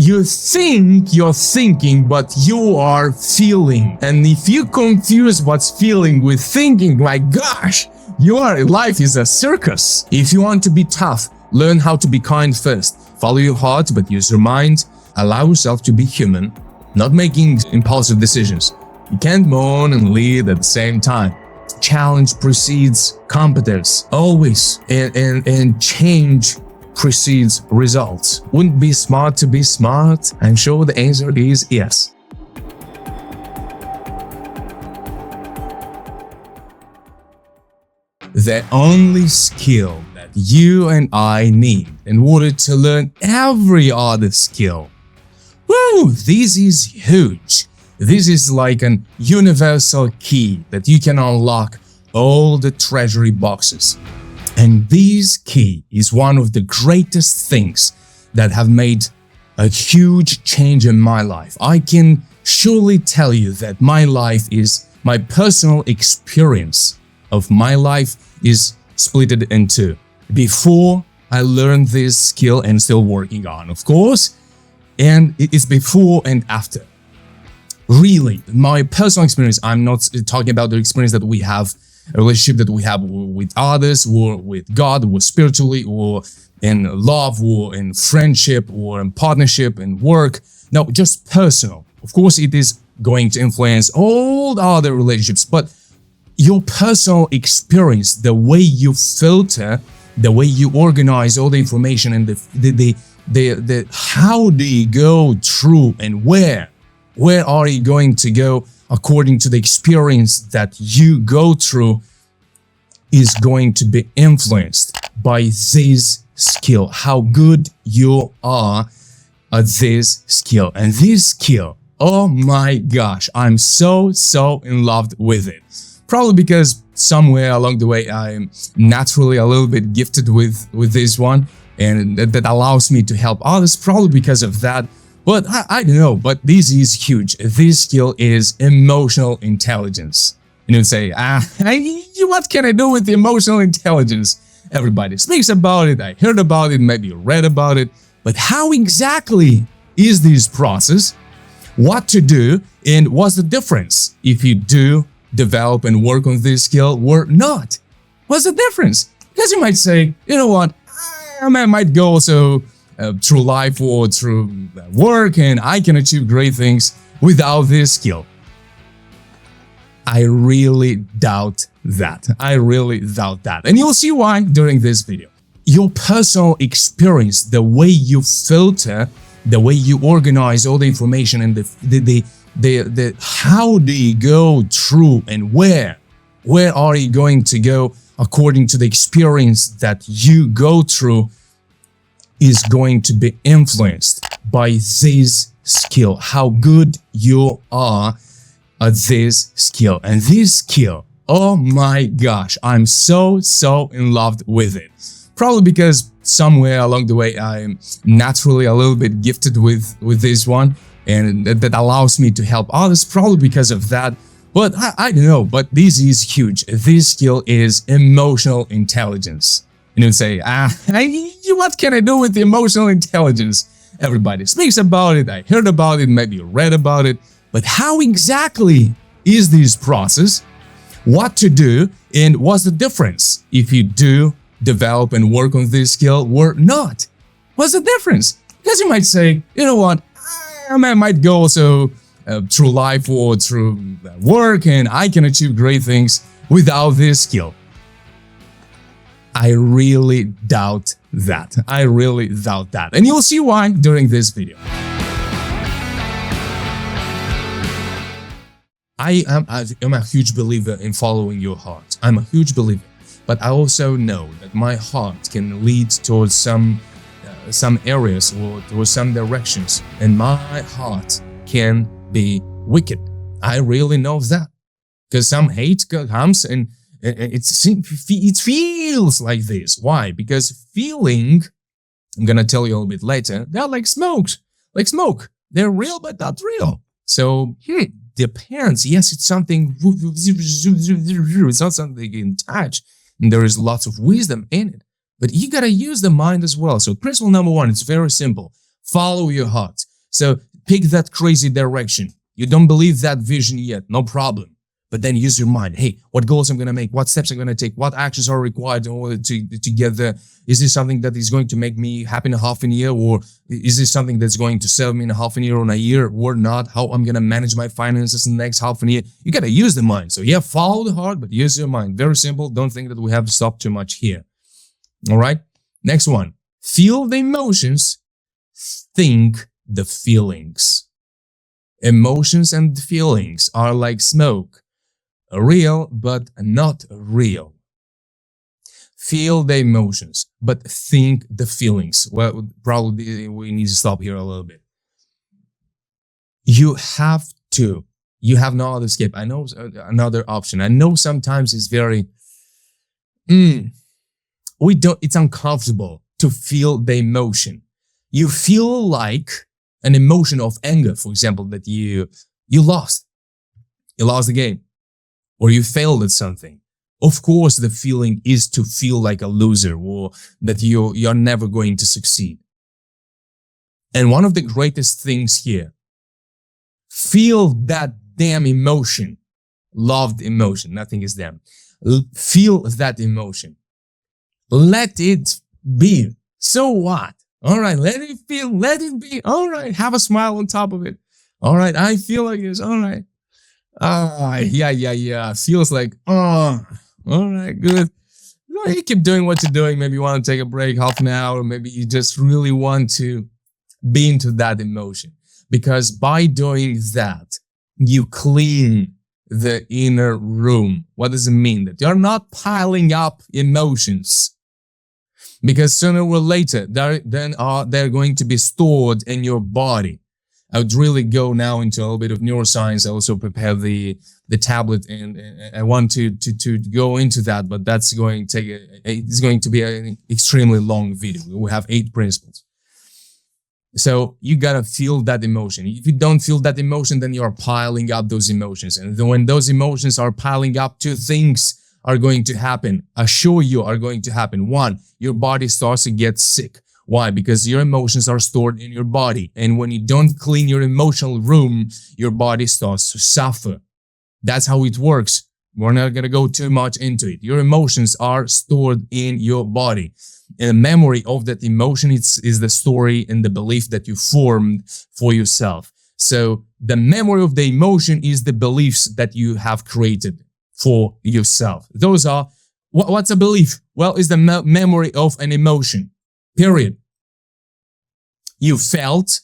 You think you're thinking, but you are feeling. And if you confuse what's feeling with thinking, my gosh, your life is a circus. If you want to be tough, learn how to be kind first. Follow your heart, but use your mind. Allow yourself to be human, not making impulsive decisions. You can't moan and lead at the same time. Challenge precedes competence, always. And change precedes results. Wouldn't be smart to be smart? I'm sure the answer is yes. The only skill that you and I need in order to learn every other skill. Woo! This is huge. This is like an universal key that you can unlock all the treasury boxes. And this key is one of the greatest things that have made a huge change in my life. I can surely tell you that my personal experience of my life is split into before I learned this skill and still working on, of course, and it's before and after. Really, my personal experience, I'm not talking about the experience that we have, a relationship that we have with others, or with God, or spiritually, or in love, or in friendship, or in partnership, in work. No, just personal. Of course, it is going to influence all the other relationships, but your personal experience, the way you filter, the way you organize all the information, and the how do you go through and where are you going to go according to the experience that you go through is going to be influenced by this skill, how good you are at this skill. And this skill, oh my gosh, I'm so in love with it. Probably because somewhere along the way I'm naturally a little bit gifted with this one, and that allows me to help others, probably because of that. But I don't know, but this is huge. This skill is emotional intelligence. And you'd say, what can I do with emotional intelligence? Everybody speaks about it, I heard about it, maybe read about it, but how exactly is this process? What to do, and what's the difference if you do develop and work on this skill or not? What's the difference? Because you might say, you know what, I might go also through life or through work and I can achieve great things without this skill. I really doubt that. I really doubt that. And you'll see why during this video. Your personal experience, the way you filter, the way you organize all the information, and the how do you go through and where are you going to go according to the experience that you go through is going to be influenced by this skill, how good you are at this skill. And this skill, oh my gosh, I'm so in love with it. Probably because somewhere along the way I'm naturally a little bit gifted with this one, and that allows me to help others, probably because of that. But I don't know, but this is huge. This skill is emotional intelligence. And you'd say, what can I do with emotional intelligence? Everybody speaks about it, I heard about it, maybe read about it, but how exactly is this process? What to do, and what's the difference if you do develop and work on this skill or not? What's the difference? Because you might say, you know what, I might go also through life or through work and I can achieve great things without this skill. I really doubt that. I really doubt that. And you'll see why during this video. I'm a huge believer in following your heart. I'm a huge believer. But I also know that my heart can lead towards some areas or towards some directions. And my heart can be wicked. I really know that. Because some hate comes and it feels like this. Why? Because feeling, I'm gonna tell you a little bit later, they're like smoke. They're real, but not real. So depends. Yes, it's something. It's not something you can touch, and there is lots of wisdom in it. But you gotta use the mind as well. So principle number one, it's very simple. Follow your heart. So pick that crazy direction. You don't believe that vision yet, no problem. But then use your mind. Hey, what goals I'm going to make? What steps I'm going to take? What actions are required in order to get there? Is this something that is going to make me happy in a half a year? Or is this something that's going to serve me in a half a year or in a year or not? How I'm going to manage my finances in the next half a year? You got to use the mind. So yeah, follow the heart, but use your mind. Very simple. Don't think that we have to stop too much here. All right. Next one. Feel the emotions. Think the feelings. Emotions and feelings are like smoke. Real, but not real. Feel the emotions, but think the feelings. Well, probably we need to stop here a little bit. You have no other escape. I know another option. I know sometimes it's very, it's uncomfortable to feel the emotion. You feel like an emotion of anger, for example, that you lost the game. Or you failed at something. Of course, the feeling is to feel like a loser or that you're never going to succeed. And one of the greatest things here, feel that damn emotion, loved emotion, nothing is damn. Feel that emotion. Let it be. So what? All right, let it feel, let it be. All right, have a smile on top of it. All right, I feel like this. All right. Yeah. Feels like, all right, good. You keep doing what you're doing. Maybe you want to take a break, half an hour. Maybe you just really want to be into that emotion. Because by doing that, you clean the inner room. What does it mean? That you're not piling up emotions. Because sooner or later, they're going to be stored in your body. I would really go now into a little bit of neuroscience. I also prepare the tablet, and I want to go into that, but that's going to take it's going to be an extremely long video. We have 8 principles. So you gotta feel that emotion. If you don't feel that emotion, then you're piling up those emotions, and when those emotions are piling up, 2 things are going to happen. Assure you are going to happen. 1, your body starts to get sick. Why? Because your emotions are stored in your body. And when you don't clean your emotional room, your body starts to suffer. That's how it works. We're not going to go too much into it. Your emotions are stored in your body. And the memory of that emotion is the story and the belief that you formed for yourself. So the memory of the emotion is the beliefs that you have created for yourself. Those are, what's a belief? Well, it's the memory of an emotion. Period. You felt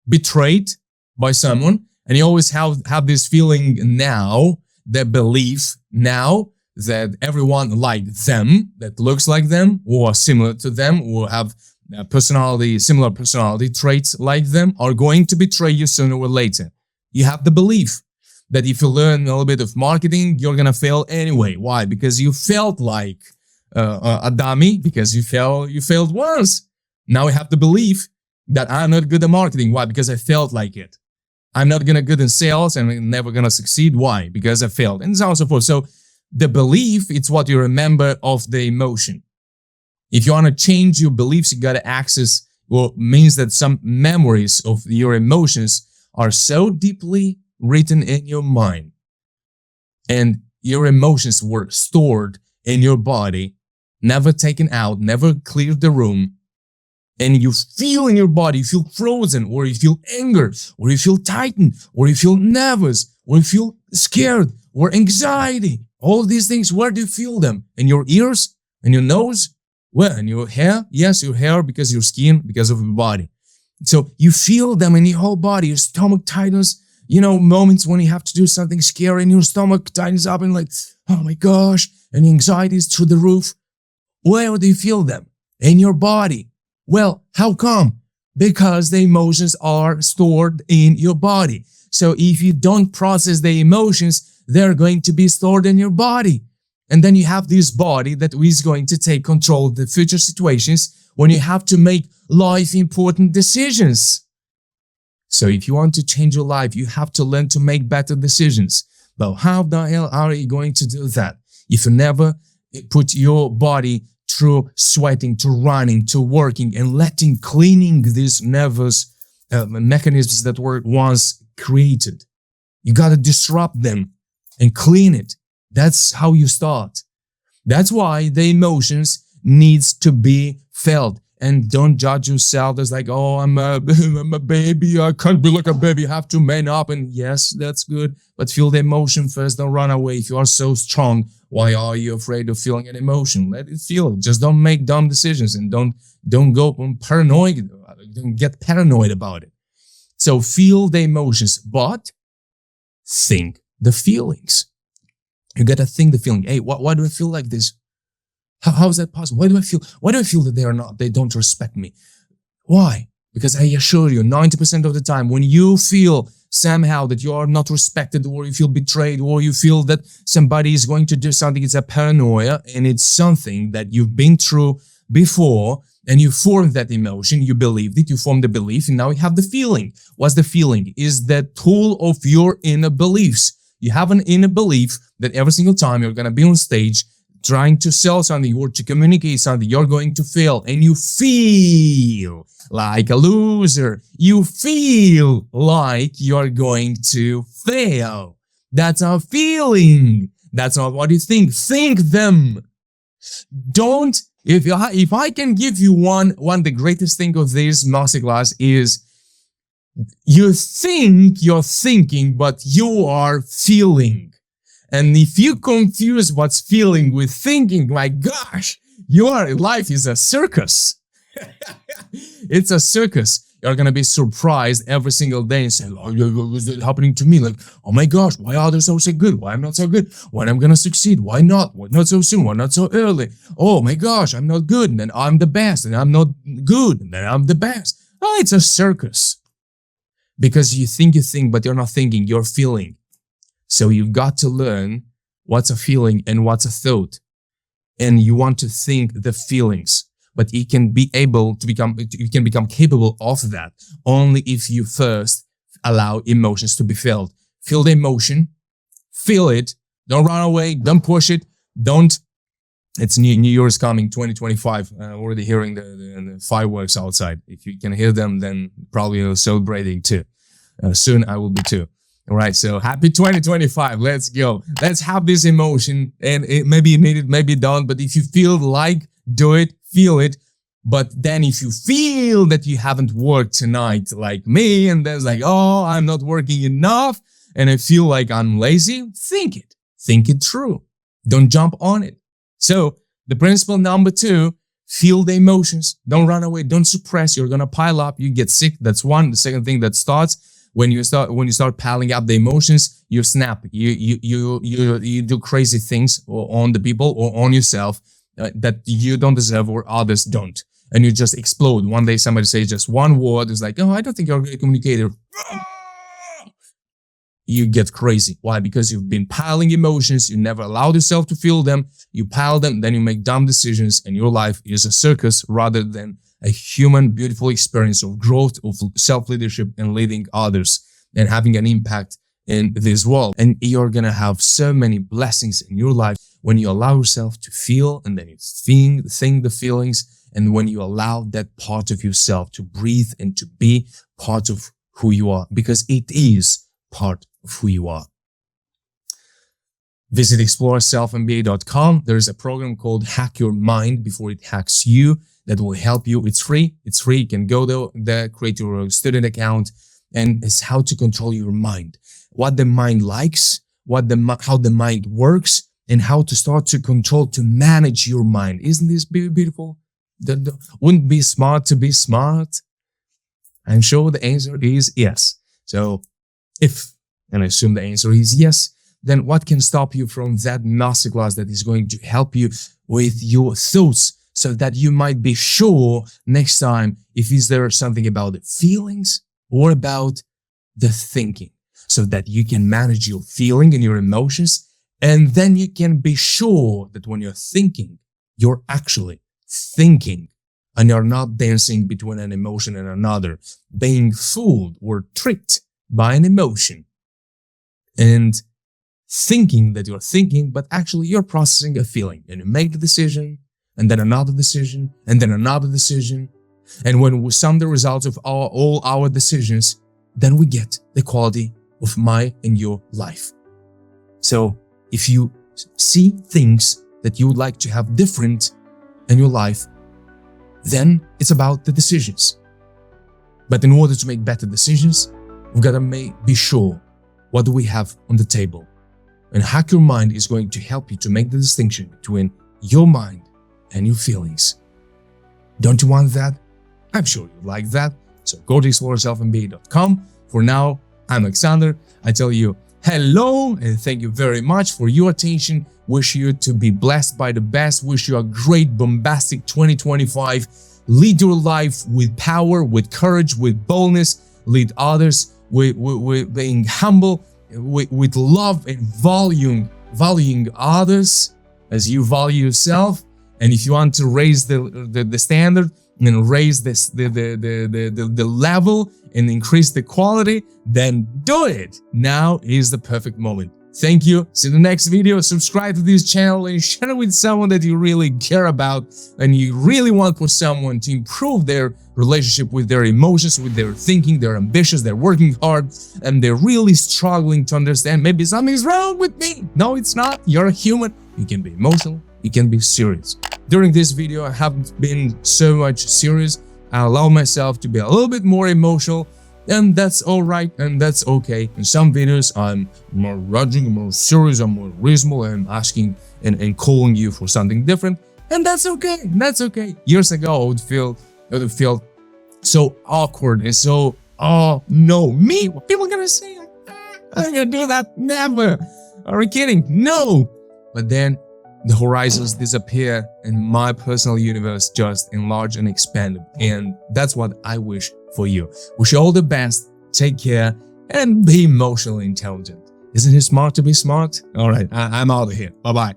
betrayed by someone, and you always have this feeling now, the belief now that everyone like them, that looks like them, or similar to them, or have similar personality traits like them, are going to betray you sooner or later. You have the belief that if you learn a little bit of marketing, you're gonna fail anyway. Why? Because you felt like a dummy, because you failed once. Now I have the belief that I'm not good at marketing. Why? Because I felt like it. I'm not good in sales and I'm never gonna succeed. Why? Because I failed, and so on and so forth. So the belief, it's what you remember of the emotion. If you want to change your beliefs, you gotta access, well, means that some memories of your emotions are so deeply written in your mind, and your emotions were stored in your body, never taken out, never cleared the room, and you feel in your body, you feel frozen, or you feel anger, or you feel tightened, or you feel nervous, or you feel scared, or anxiety. All these things, where do you feel them? In your ears? In your nose? Where? In your hair? Yes, your hair, because your skin, because of your body. So you feel them in your whole body, your stomach tightens, moments when you have to do something scary and your stomach tightens up and like, oh my gosh, and anxiety is through the roof. Where do you feel them? In your body. Well, how come? Because the emotions are stored in your body. So if you don't process the emotions, they're going to be stored in your body. And then you have this body that is going to take control of the future situations when you have to make life important decisions. So if you want to change your life, you have to learn to make better decisions. But how the hell are you going to do that if you never put your body through sweating, to running, to working, and cleaning these nervous mechanisms that were once created. You got to disrupt them and clean it. That's how you start. That's why the emotions needs to be felt. And don't judge yourself as like, oh, I'm a baby. I can't be like a baby. You have to man up. And yes, that's good. But feel the emotion first. Don't run away. If you are so strong, why are you afraid of feeling an emotion? Let it feel. Just don't make dumb decisions and don't go paranoid. Don't get paranoid about it. So feel the emotions, but think the feelings. You got to think the feeling. Hey, why do I feel like this? How is that possible? Why do I feel that they don't respect me? Why? Because I assure you, 90% of the time, when you feel somehow that you are not respected, or you feel betrayed, or you feel that somebody is going to do something, it's a paranoia, and it's something that you've been through before, and you formed that emotion, you believed it, you formed the belief, and now you have the feeling. What's the feeling? Is the tool of your inner beliefs. You have an inner belief that every single time you're going to be on stage, trying to sell something or to communicate something, you're going to fail, and you feel like a loser. You feel like you're going to fail. That's a feeling. That's not what you think. Think them. Don't. If I can give you one, the greatest thing of this masterclass is you think you're thinking, but you are feeling. And if you confuse what's feeling with thinking, my gosh, your life is a circus. It's a circus. You're going to be surprised every single day and say, oh, what's happening to me? Like, oh my gosh, why are others so good? Why I'm not so good? When I'm going to succeed? Why not? Why not so soon? Why not so early? Oh my gosh, I'm not good. And then I'm the best. And I'm not good. And then I'm the best. Oh, it's a circus. Because you think, but you're not thinking, you're feeling. So you've got to learn what's a feeling and what's a thought. And you want to think the feelings, but you can become capable of that only if you first allow emotions to be felt. Feel the emotion, feel it, don't run away, don't push it, it's New Year's coming, 2025. Already hearing the fireworks outside. If you can hear them, then probably you're celebrating too. Soon I will be too. All right, so happy 2025. Let's go. Let's have this emotion, and maybe you need it, maybe you don't, but if you feel like, do it, feel it. But then if you feel that you haven't worked tonight like me, and there's like, oh, I'm not working enough, and I feel like I'm lazy, think it through. Don't jump on it. So the principle number 2, feel the emotions. Don't run away. Don't suppress. You're going to pile up. You get sick. That's one. The second thing that starts, when you start piling up the emotions, you snap. You do crazy things on the people or on yourself that you don't deserve or others don't, and you just explode. One day somebody says just one word, it's like, oh, I don't think you're a great communicator. You get crazy. Why? Because you've been piling emotions. You never allowed yourself to feel them. You pile them, then you make dumb decisions, and your life is a circus rather than a human, beautiful experience of growth, of self-leadership and leading others and having an impact in this world. And you're going to have so many blessings in your life when you allow yourself to feel, and then you think the feelings, and when you allow that part of yourself to breathe and to be part of who you are, because it is part of who you are. Visit Exploraselfmba.com. There is a program called Hack Your Mind Before It Hacks You that will help you. It's free. You can go there, create your student account, and it's how to control your mind, what the mind likes, how the mind works, and how to start to manage your mind. Isn't this beautiful? Wouldn't it be smart to be smart? I'm sure the answer is yes. So and I assume the answer is yes, then what can stop you from that masterclass that is going to help you with your thoughts, so that you might be sure next time if is there something about the feelings or about the thinking, so that you can manage your feeling and your emotions, and then you can be sure that when you're thinking, you're actually thinking, and you're not dancing between an emotion and another, being fooled or tricked by an emotion and thinking that you're thinking, but actually you're processing a feeling, and you make the decision, and then another decision, and then another decision. And when we sum the results of all our decisions, then we get the quality of my and your life. So if you see things that you would like to have different in your life, then it's about the decisions. But in order to make better decisions, we've got to be sure what do we have on the table. And Hack Your Mind is going to help you to make the distinction between your mind and your feelings. Don't you want that? I'm sure you like that. So go to Exploraselfacademy.com. For now, I'm Alexandr. I tell you hello and thank you very much for your attention. Wish you to be blessed by the best. Wish you a great, bombastic 2025. Lead your life with power, with courage, with boldness. Lead others with being humble, with love and valuing others as you value yourself. And if you want to raise the standard and raise the level and increase the quality, then do it. Now is the perfect moment. Thank you. See you in the next video. Subscribe to this channel and share it with someone that you really care about and you really want for someone to improve their relationship with their emotions, with their thinking. They're ambitious, they're working hard, and they're really struggling to understand maybe something's wrong with me. No, it's not. You're a human. You can be emotional. You can be serious. During this video, I haven't been so much serious. I allow myself to be a little bit more emotional, and that's all right, and that's okay. In some videos, I'm more grudging, more serious, I'm more reasonable, and I'm asking and calling you for something different, and that's okay. That's okay. Years ago, I would feel so awkward and so, oh no, me? What people are gonna say? I'm gonna do that? Never. Are you kidding? No. But then the horizons disappear and my personal universe just enlarged and expanded. And that's what I wish for you. Wish you all the best, take care, and be emotionally intelligent. Isn't it smart to be smart? All right, I'm out of here. Bye-bye.